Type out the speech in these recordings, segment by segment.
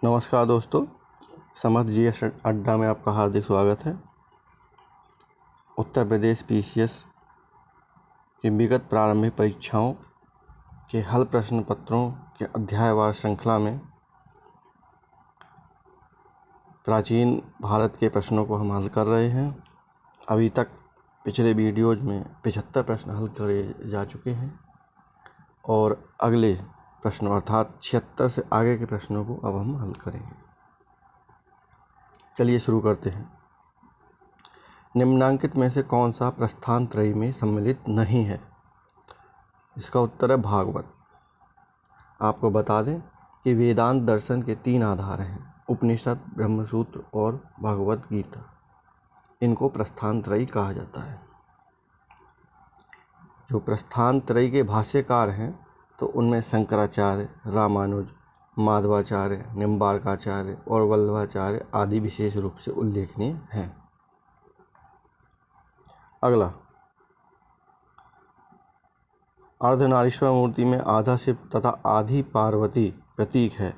नमस्कार दोस्तों, समर्थ जीएस अड्डा में आपका हार्दिक स्वागत है। उत्तर प्रदेश पीसीएस की विगत प्रारंभिक परीक्षाओं के हल प्रश्न पत्रों के अध्यायवार श्रृंखला में प्राचीन भारत के प्रश्नों को हम हल कर रहे हैं। अभी तक पिछले वीडियोज में 75 प्रश्न हल करे जा चुके हैं और अगले प्रश्नों अर्थात 76 से आगे के प्रश्नों को अब हम हल करेंगे। चलिए शुरू करते हैं। निम्नांकित में से कौन सा प्रस्थान त्रयी में सम्मिलित नहीं है? इसका उत्तर है भागवत। आपको बता दें कि वेदांत दर्शन के 3 आधार हैं, उपनिषद, ब्रह्मसूत्र और भगवत गीता। इनको प्रस्थान त्रयी कहा जाता है। जो प्रस्थान त्रयी के भाष्यकार हैं तो उनमें शंकराचार्य, रामानुज, माधवाचार्य, निम्बार्काचार्य और वल्लभाचार्य आदि विशेष रूप से उल्लेखनीय हैं। अगला, अर्धनारीश्वर मूर्ति में आधा शिव तथा आधी पार्वती प्रतीक है।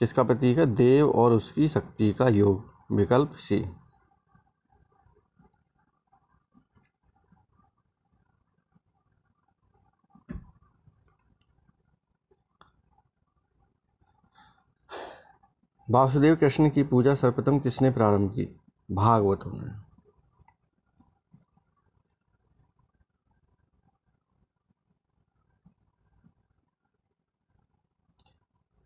किसका प्रतीक है? देव और उसकी शक्ति का योग। विकल्प सी। वासुदेव कृष्ण की पूजा सर्वप्रथम किसने प्रारंभ की? भागवतों ने।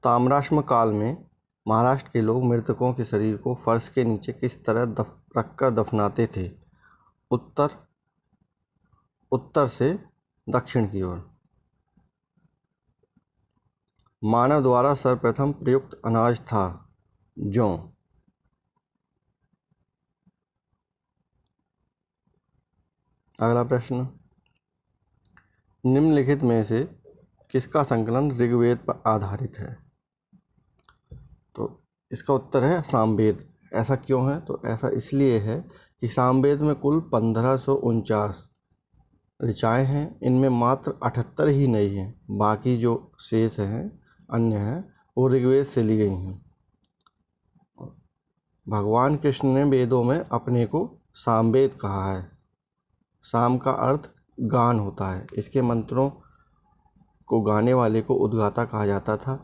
ताम्राश्म काल में महाराष्ट्र के लोग मृतकों के शरीर को फर्श के नीचे किस तरह रखकर दफनाते थे? उत्तर से दक्षिण की ओर। मानव द्वारा सर्वप्रथम प्रयुक्त अनाज था जौ। अगला प्रश्न, निम्नलिखित में से किसका संकलन ऋग्वेद पर आधारित है? तो इसका उत्तर है सामवेद। ऐसा क्यों है? तो ऐसा इसलिए है कि सामवेद में कुल 1549 ऋचाएँ हैं। इनमें मात्र 78 ही नहीं हैं, बाकी जो शेष हैं अन्य हैं वो ऋग्वेद से ली गई हैं। भगवान कृष्ण ने वेदों में अपने को सामवेद कहा है। साम का अर्थ गान होता है। इसके मंत्रों को गाने वाले को उद्गाता कहा जाता था।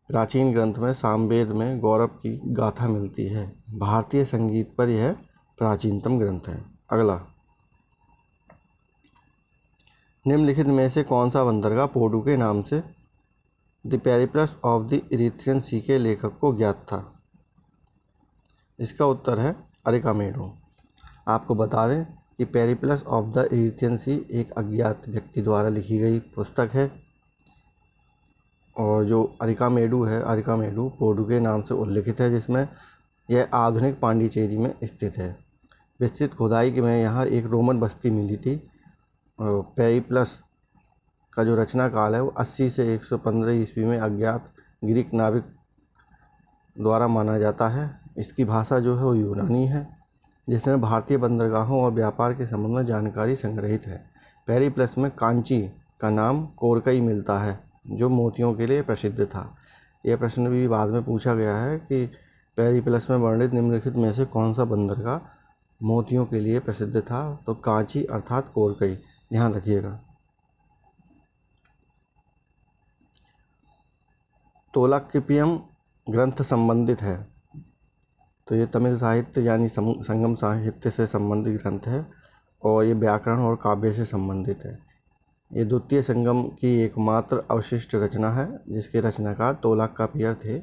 प्राचीन ग्रंथ में सामवेद में गौरव की गाथा मिलती है। भारतीय संगीत पर यह प्राचीनतम ग्रंथ है। अगला, निम्नलिखित में से कौन सा बंदरगाह पोडू के नाम से the Periplus of the Erythraean sea के लेखक को ज्ञात था? इसका उत्तर है अरिकामेडो। आपको बता दें कि पेरिप्लस ऑफ द इरिथ्रियन सी एक अज्ञात व्यक्ति द्वारा लिखी गई पुस्तक है और जो अरिकामेडू पोडू के नाम से उल्लिखित है, जिसमें यह आधुनिक पांडिचेरी में स्थित है। विस्तृत खुदाई में यहाँ एक रोमन बस्ती मिली थी। पेरिप्लस का जो रचना काल है वो 80 से 115 ईस्वी में अज्ञात ग्रीक नाविक द्वारा माना जाता है। इसकी भाषा जो है वो यूनानी है, जिसमें भारतीय बंदरगाहों और व्यापार के संबंध में जानकारी संग्रहित है। पेरिप्लस में कांची का नाम कोरकई मिलता है, जो मोतियों के लिए प्रसिद्ध था। यह प्रश्न भी बाद में पूछा गया है कि पेरिप्लस में वर्णित निम्नलिखित में से कौन सा बंदरगाह मोतियों के लिए प्रसिद्ध था? तो कांची अर्थात कोरकई। ध्यान रखिएगा। तोलाक्किपियम ग्रंथ संबंधित है। तो ये तमिल साहित्य यानी संगम साहित्य से संबंधित ग्रंथ है और ये व्याकरण और काव्य से संबंधित है। ये द्वितीय संगम की एकमात्र अवशिष्ट रचना है, जिसके रचनाकार तोलाक्कापियर थे,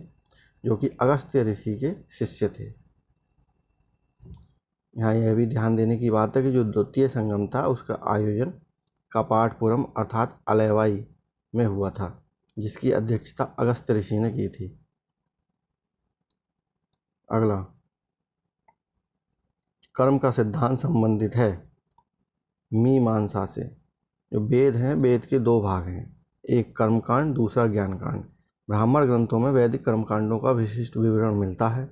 जो कि अगस्त्य ऋषि के शिष्य थे। यहाँ यह भी ध्यान देने की बात है कि जो द्वितीय संगम था उसका आयोजन कपाटपुरम अर्थात अलेवाई में हुआ था, जिसकी अध्यक्षता अगस्त्य ऋषि ने की थी। अगला, कर्म का सिद्धांत संबंधित है मीमांसा से। जो वेद हैं, वेद के 2 भाग हैं, एक कर्मकांड, दूसरा ज्ञानकांड। ब्राह्मण ग्रंथों में वैदिक कर्मकांडों का विशिष्ट विवरण मिलता है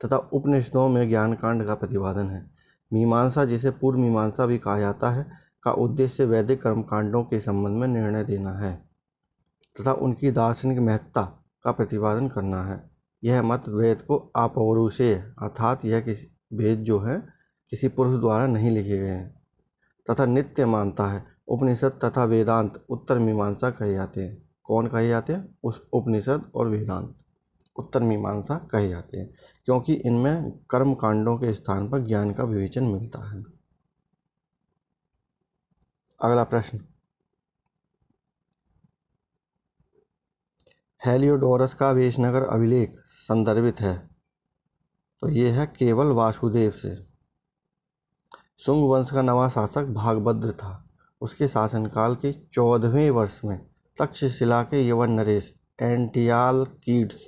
तथा उपनिषदों में ज्ञानकांड का प्रतिपादन है। मीमांसा, जिसे पूर्व मीमांसा भी कहा जाता है, का उद्देश्य वैदिक कर्मकांडों के संबंध में निर्णय देना है तथा उनकी दार्शनिक महत्ता का प्रतिपादन करना है। यह मत वेद को अपौरुषेय अर्थात यह किसी वेद जो है किसी पुरुष द्वारा नहीं लिखे गए हैं तथा नित्य मानता है। उपनिषद तथा वेदांत उत्तर मीमांसा कहे जाते हैं। कौन कहे जाते हैं? उस उपनिषद और वेदांत उत्तर मीमांसा कहे जाते हैं, क्योंकि इनमें कर्म कांडों के स्थान पर ज्ञान का विवेचन मिलता है। अगला प्रश्न, हेलियोडोरस का वेशनगर अभिलेख संदर्भित है, तो ये है केवल वासुदेव से। शुंग वंश का नवा शासक भागभद्र था। उसके शासनकाल के 14वें वर्ष में तक्षशिला के यवन नरेश एंटियालकीड्स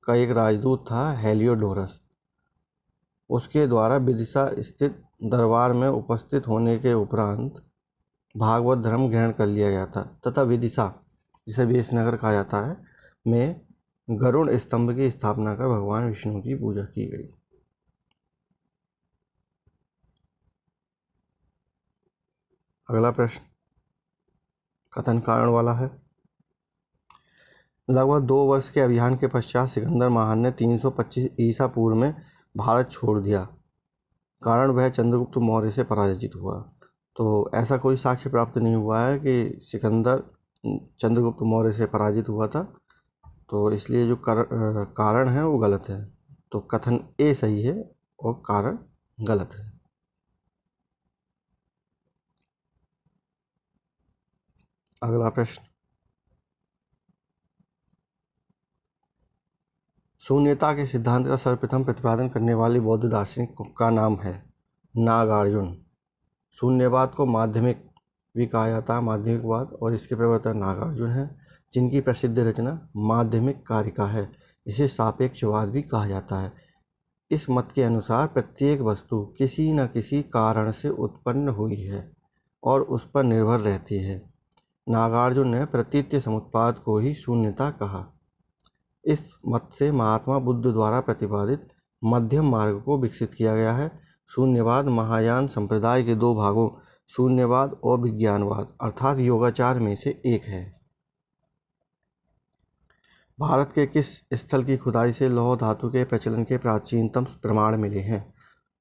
का एक राजदूत था हेलियोडोरस। उसके द्वारा विदिशा स्थित दरबार में उपस्थित होने के उपरांत भागवत धर्म ग्रहण कर लिया गया था तथा विदिशा, जिसे वेशनगर कहा जाता है, में गरुड़ स्तंभ की स्थापना कर भगवान विष्णु की पूजा की गई। अगला प्रश्न कथन कारण वाला है। लगभग 2 वर्ष के अभियान के पश्चात सिकंदर महान ने 325 ईसा पूर्व में भारत छोड़ दिया, कारण वह चंद्रगुप्त मौर्य से पराजित हुआ। तो ऐसा कोई साक्ष्य प्राप्त नहीं हुआ है कि सिकंदर चंद्रगुप्त मौर्य से पराजित हुआ था, तो इसलिए जो कारण है वो गलत है। तो कथन ए सही है और कारण गलत है। अगला प्रश्न, शून्यता के सिद्धांत का सर्वप्रथम प्रतिपादन करने वाले बौद्ध दार्शनिक का नाम है नागार्जुन। शून्यवाद को माध्यमिक भी कहा जाता है, माध्यमिकवाद, और इसके प्रवर्तक नागार्जुन है, जिनकी प्रसिद्ध रचना माध्यमिक कारिका है। इसे सापेक्षवाद भी कहा जाता है। इस मत के अनुसार प्रत्येक वस्तु किसी न किसी कारण से उत्पन्न हुई है और उस पर निर्भर रहती है। नागार्जुन ने प्रतीत्य समुत्पाद को ही शून्यता कहा। इस मत से महात्मा बुद्ध द्वारा प्रतिपादित मध्यम मार्ग को विकसित किया गया है। शून्यवाद महायान संप्रदाय के 2 भागों शून्यवाद और विज्ञानवाद अर्थात योगाचार में से एक है। भारत के किस स्थल की खुदाई से लौह धातु के प्रचलन के प्राचीनतम प्रमाण मिले हैं?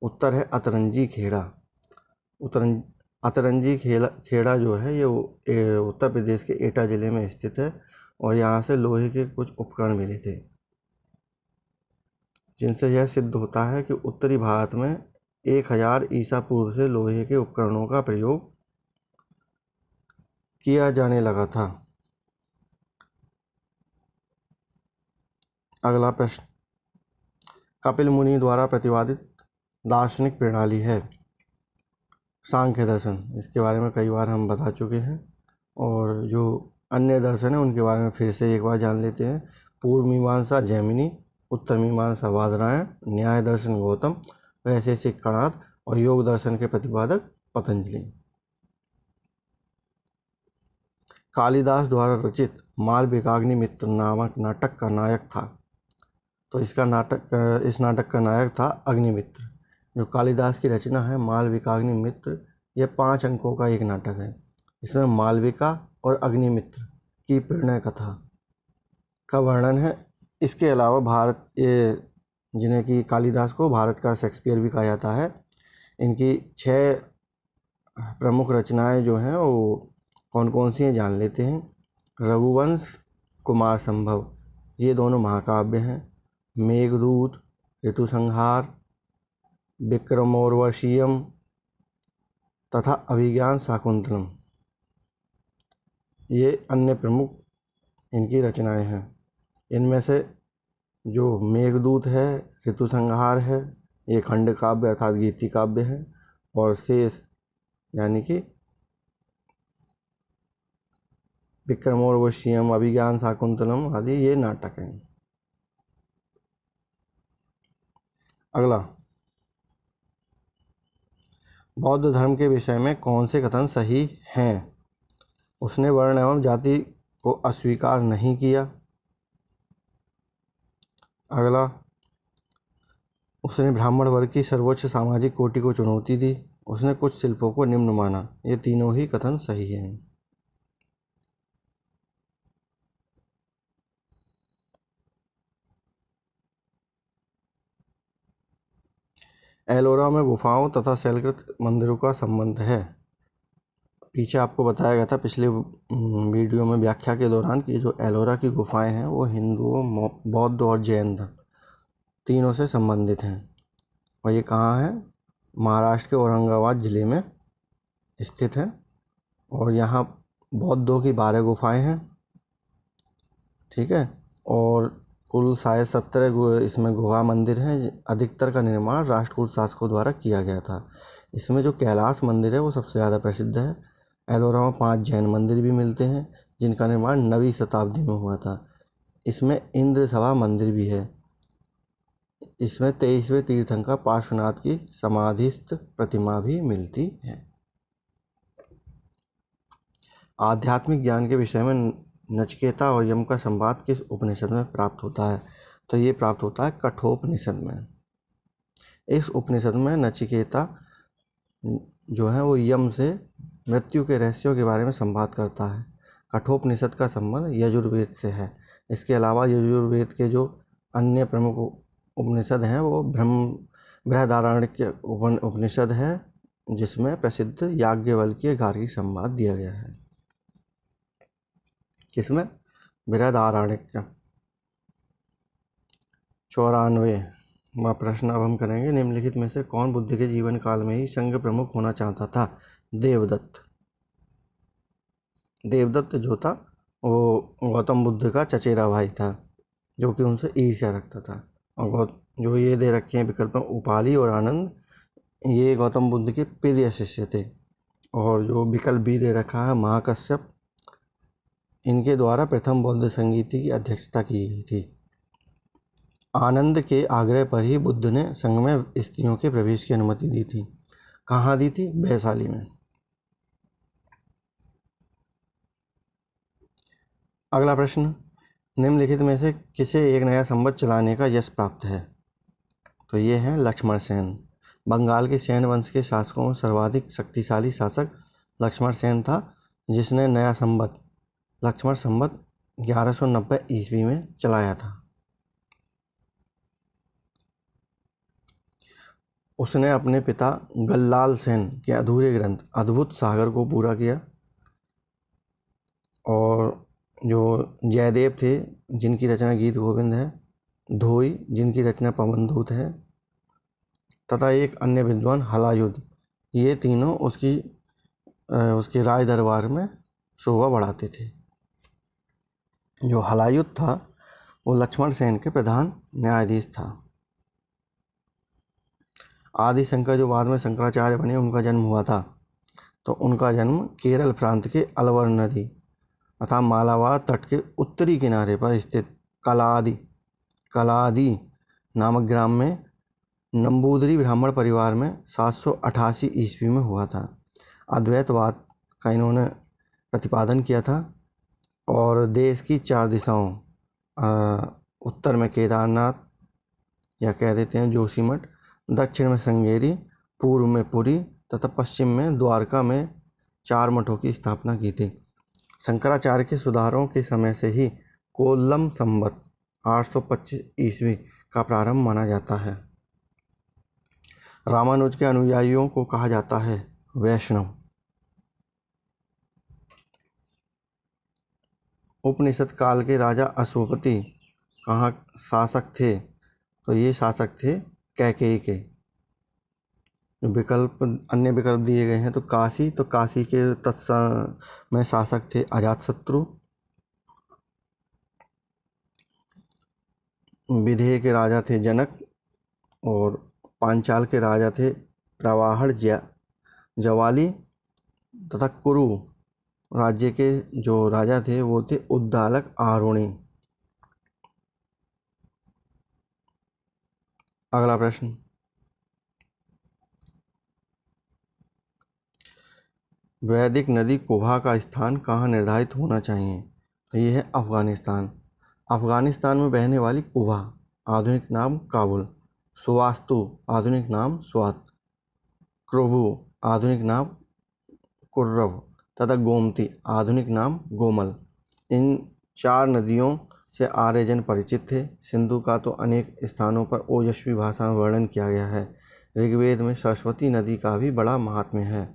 उत्तर है अतरंजी खेड़ा। अतरंजी खेड़ा जो है ये उत्तर प्रदेश के एटा जिले में स्थित है और यहाँ से लोहे के कुछ उपकरण मिले थे, जिनसे यह सिद्ध होता है कि उत्तरी भारत में 1000 ईसा पूर्व से लोहे के उपकरणों का प्रयोग किया जाने लगा था। अगला प्रश्न, कपिल मुनि द्वारा प्रतिपादित दार्शनिक प्रणाली है सांख्य दर्शन। इसके बारे में कई बार हम बता चुके हैं, और जो अन्य दर्शन है उनके बारे में फिर से एक बार जान लेते हैं। पूर्व मीमांसा जैमिनी, उत्तर मीमांसा बादरायण, न्याय दर्शन गौतम, वैशेषिक कणाद और योग दर्शन के प्रतिपादक पतंजलि। कालिदास द्वारा रचित मालविकाग्निमित्र नामक नाटक का नायक था। तो इस नाटक का नायक था अग्निमित्र। जो कालिदास की रचना है मालविकाग्निमित्र, यह 5 अंकों का एक नाटक है। इसमें मालविका और अग्निमित्र की प्रणय कथा का वर्णन है। इसके अलावा जिन्हें कि कालिदास को भारत का शेक्सपियर भी कहा जाता है, इनकी 6 प्रमुख रचनाएं जो हैं वो कौन कौन सी हैं जान लेते हैं। रघुवंश, कुमार संभव, ये दोनों महाकाव्य हैं। मेघदूत, ऋतुसंहार, विक्रमोर्वशीयम तथा अभिज्ञान शाकुंतलम, ये अन्य प्रमुख इनकी रचनाएं हैं। इनमें से जो मेघदूत है, ऋतुसंहार है, ये खंड काव्य अर्थात गीति काव्य है, और शेष यानी कि विक्रमोर्वशीयम, अभिज्ञान शाकुंतलम आदि ये नाटक हैं। अगला, बौद्ध धर्म के विषय में कौन से कथन सही हैं? उसने वर्ण एवं जाति को अस्वीकार नहीं किया। अगला, उसने ब्राह्मण वर्ग की सर्वोच्च सामाजिक कोटि को चुनौती दी। उसने कुछ शिल्पों को निम्न माना। ये तीनों ही कथन सही हैं। एलोरा में गुफाओं तथा शैलकृत मंदिरों का संबंध है। पीछे आपको बताया गया था पिछले वीडियो में व्याख्या के दौरान कि जो एलोरा की गुफाएं हैं वो हिंदुओं, बौद्ध और जैन तीनों से संबंधित हैं। और ये कहाँ है? महाराष्ट्र के औरंगाबाद जिले में स्थित है। और यहाँ बौद्धों की 12 गुफाएं हैं, ठीक है। और कुल शायद 17 इसमें गुहा मंदिर हैं। अधिकतर का निर्माण राष्ट्रकूट शासकों द्वारा किया गया था। इसमें जो कैलाश मंदिर है वो सबसे ज़्यादा प्रसिद्ध है। एलोरा में 5 जैन मंदिर भी मिलते हैं जिनका निर्माण 9वीं शताब्दी में हुआ था। इसमें इंद्र सभा मंदिर भी है। इसमें 23वें तीर्थंकर पार्श्वनाथ की समाधिस्थ प्रतिमा भी मिलती है। आध्यात्मिक ज्ञान के विषय में नचिकेता और यम का संवाद किस उपनिषद में प्राप्त होता है? तो ये प्राप्त होता है कठोपनिषद में। इस उपनिषद में नचिकेता जो है वो यम से मृत्यु के रहस्यों के बारे में संवाद करता है। कठोपनिषद का संबंध यजुर्वेद से है। इसके अलावा यजुर्वेद के जो अन्य प्रमुख उपनिषद हैं वो बृहदारण्यक उपनिषद है, जिसमें प्रसिद्ध याज्ञवल्क्य गार्गी संवाद दिया गया है। किसमें? बृहदारण्यक। 94वां प्रश्न अब हम करेंगे। निम्नलिखित में से कौन बुद्ध के जीवन काल में ही संघ प्रमुख होना चाहता था? देवदत्त। देवदत्त जो था वो गौतम बुद्ध का चचेरा भाई था, जो कि उनसे ईर्ष्या रखता था। और जो ये दे रखे हैं विकल्प में उपाली और आनंद, ये गौतम बुद्ध के प्रिय शिष्य थे। और जो विकल्प बी दे रखा है महाकश्यप, इनके द्वारा प्रथम बौद्ध संगीति की अध्यक्षता की गई थी। आनंद के आग्रह पर ही बुद्ध ने संघ में स्त्रियों के प्रवेश की अनुमति दी थी। कहाँ दी थी? वैशाली में। अगला प्रश्न, निम्नलिखित में से किसे एक नया संवत चलाने का यश प्राप्त है? तो ये है लक्ष्मण सेन। बंगाल के सेन वंश के शासकों में सर्वाधिक शक्तिशाली शासक लक्ष्मण सेन था, जिसने नया संवत लक्ष्मण संवत 1190 ईस्वी में चलाया था। उसने अपने पिता गल्लाल सेन के अधूरे ग्रंथ अद्भुत सागर को पूरा किया। और जो जयदेव थे जिनकी रचना गीत गोविंद है, धोई जिनकी रचना पवनदूत है, तथा एक अन्य विद्वान हलायुध, ये तीनों उसके राज दरबार में शोभा बढ़ाते थे। जो हलायुध था वो लक्ष्मण सेन के प्रधान न्यायाधीश था। आदि शंकर जो बाद में शंकराचार्य बने, उनका जन्म हुआ था। तो उनका जन्म केरल प्रांत के अलवर नदी तथा मालाबार तट के उत्तरी किनारे पर स्थित कलादी नामक ग्राम में नंबूदरी ब्राह्मण परिवार में 788 ईस्वी में हुआ था। अद्वैतवाद का इन्होंने प्रतिपादन किया था। और देश की 4 दिशाओं, उत्तर में केदारनाथ या कह देते हैं जोशीमठ, दक्षिण में श्रृंगेरी, पूर्व में पुरी तथा पश्चिम में द्वारका में 4 मठों की स्थापना की थी। शंकराचार्य के सुधारों के समय से ही कोल्लम संवत 825 ईस्वी का प्रारंभ माना जाता है। रामानुज के अनुयायियों को कहा जाता है वैष्णव। उपनिषद काल के राजा अश्वपति कहाँ शासक थे? तो ये शासक थे कैकेयी के। अन्य विकल्प दिए गए हैं। तो काशी के तत्समय शासक थे अजातशत्रु। विदेह के राजा थे जनक। और पांचाल के राजा थे प्रवाहड़ जवाली। तथा कुरु राज्य के जो राजा थे वो थे उद्दालक आरोणी। अगला प्रश्न, वैदिक नदी कुभा का स्थान कहाँ निर्धारित होना चाहिए? तो ये है अफगानिस्तान। अफगानिस्तान में बहने वाली कुभा, आधुनिक नाम काबुल, सुवास्तु आधुनिक नाम स्वात, क्रोबू आधुनिक नाम कुर्रब तथा गोमती आधुनिक नाम गोमल, इन 4 नदियों से आर्यजन परिचित थे। सिंधु का तो अनेक स्थानों पर ओजस्वी भाषा में वर्णन किया गया है। ऋग्वेद में सरस्वती नदी का भी बड़ा महात्म्य है।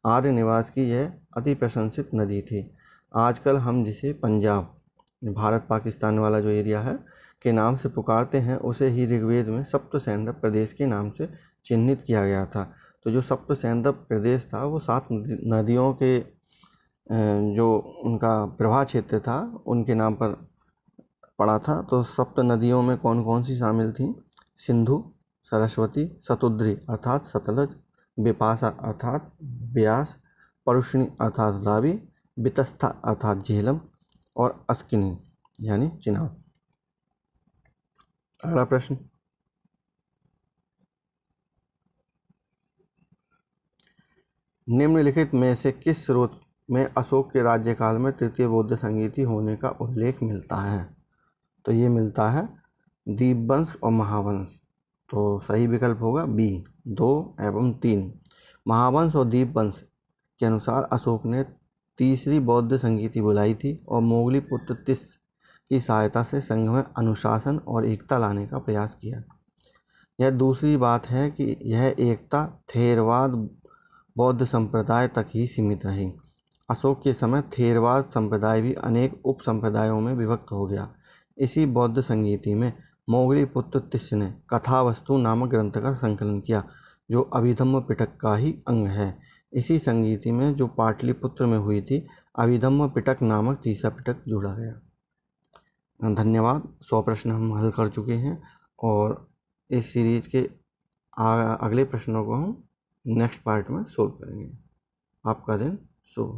आर्य निवास की यह अति प्रशंसित नदी थी। आजकल हम जिसे पंजाब, भारत पाकिस्तान वाला जो एरिया है, के नाम से पुकारते हैं, उसे ही ऋग्वेद में सप्तसैंधव प्रदेश के नाम से चिन्हित किया गया था। तो जो सप्तसैंधव प्रदेश था वो 7 नदियों के जो उनका प्रवाह क्षेत्र था उनके नाम पर पड़ा था। तो सप्त नदियों में कौन कौन सी शामिल थी? सिंधु, सरस्वती, शतुद्री अर्थात सतलज, बिपाशा अर्थात ब्यास, परुष्णी अर्थात रावी, वितस्था अर्थात झेलम और अस्किनी यानी चिनाब। अगला प्रश्न, निम्नलिखित में से किस स्रोत में अशोक के राज्यकाल में तृतीय बौद्ध संगीति होने का उल्लेख मिलता है? तो ये मिलता है दीपवंश और महावंश। तो सही विकल्प होगा बी, 2 एवं 3। महावंश और दीपवंश के अनुसार अशोक ने तीसरी बौद्ध संगीति बुलाई थी और मोगली पुत्र तिस की सहायता से संघ में अनुशासन और एकता लाने का प्रयास किया। यह दूसरी बात है कि यह एकता थेरवाद बौद्ध संप्रदाय तक ही सीमित रही। अशोक के समय थेरवाद संप्रदाय भी अनेक उप संप्रदायों में विभक्त हो गया। इसी बौद्ध संगीति में मोगली पुत्र तिस ने कथावस्तु नामक ग्रंथ का संकलन किया, जो अभिधम्म पिटक का ही अंग है। इसी संगीति में जो पाटलिपुत्र में हुई थी, अभिधम्म पिटक नामक तीसरा पिटक जोड़ा गया। धन्यवाद। 100 प्रश्न हम हल कर चुके हैं और इस सीरीज के अगले प्रश्नों को हम नेक्स्ट पार्ट में सोल्व करेंगे। आपका दिन शुभ।